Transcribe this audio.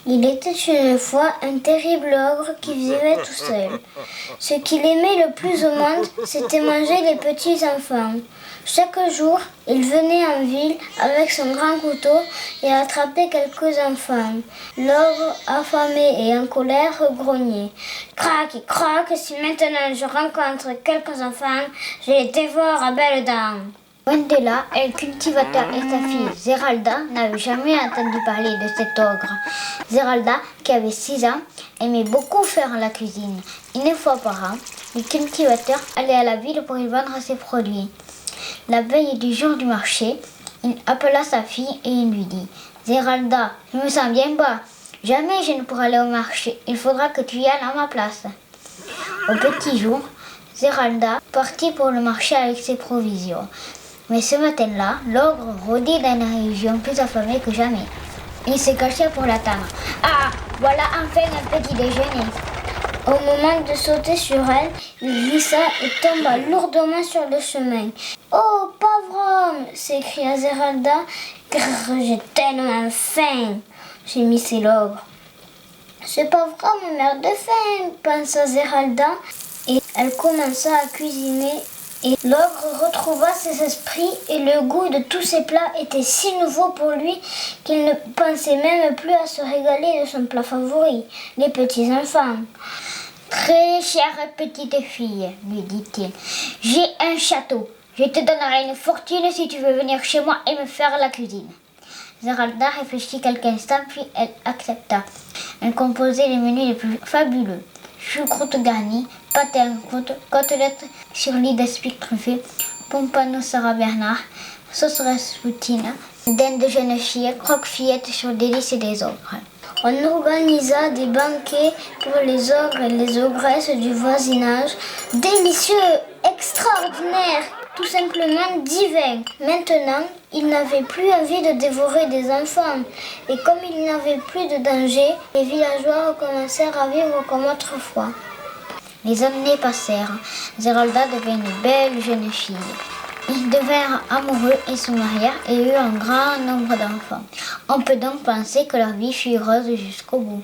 Il était une fois un terrible ogre qui vivait tout seul. Ce qu'il aimait le plus au monde, c'était manger les petits enfants. Chaque jour, il venait en ville avec son grand couteau et attrapait quelques enfants. L'ogre, affamé et en colère, grognait. « Crac et croc, si maintenant je rencontre quelques enfants, je les dévore à belles dents. » Loin de là, El cultivateur et sa fille Zeralda n'avaient jamais entendu parler de cet ogre. Zeralda, qui avait 6 ans, aimait beaucoup faire la cuisine. Une fois par an, le cultivateur allait à la ville pour y vendre ses produits. La veille du jour du marché, il appela sa fille et il lui dit « Zeralda, je me sens bien bas. Jamais je ne pourrai aller au marché. Il faudra que tu y ailles à ma place. » Au petit jour, Zeralda partit pour le marché avec ses provisions. Mais ce matin-là, l'ogre rôdait dans la région plus affamé que jamais. Il se cachait pour l'attendre. « Ah, voilà enfin un petit déjeuner !» Au moment de sauter sur elle, il glissa et tomba lourdement sur le chemin. « Oh, pauvre homme !» s'écria Zeralda. « Grrr, j'ai tellement faim !» gémissait l'ogre. « Ce pauvre homme meurt de faim !» pensa Zeralda, et elle commença à cuisiner. Et l'ogre retrouva ses esprits et le goût de tous ces plats était si nouveau pour lui qu'il ne pensait même plus à se régaler de son plat favori, les petits enfants. « Très chère petite fille, lui dit-il, j'ai un château. Je te donnerai une fortune si tu veux venir chez moi et me faire la cuisine. » Zeralda réfléchit quelques instants puis elle accepta. Elle composait les menus les plus fabuleux. Choucroute garnie, pâté en croûte, côtelettes sur lit d'aspic truffé, pompano Sarah Bernard, sauce raspoutine, dinde de jeune fille, croque-fillette sur délices des ogres. On organisa des banquets pour les ogres et les ogresses du voisinage. Délicieux, extraordinaire, tout simplement divin. Maintenant, il n'avait plus envie de dévorer des enfants. Et comme il n'avait plus de danger, les villageois recommencèrent à vivre comme autrefois. Les années passèrent. Zeralda devint une belle jeune fille. Ils devinrent amoureux et se marièrent et eurent un grand nombre d'enfants. On peut donc penser que leur vie fut heureuse jusqu'au bout.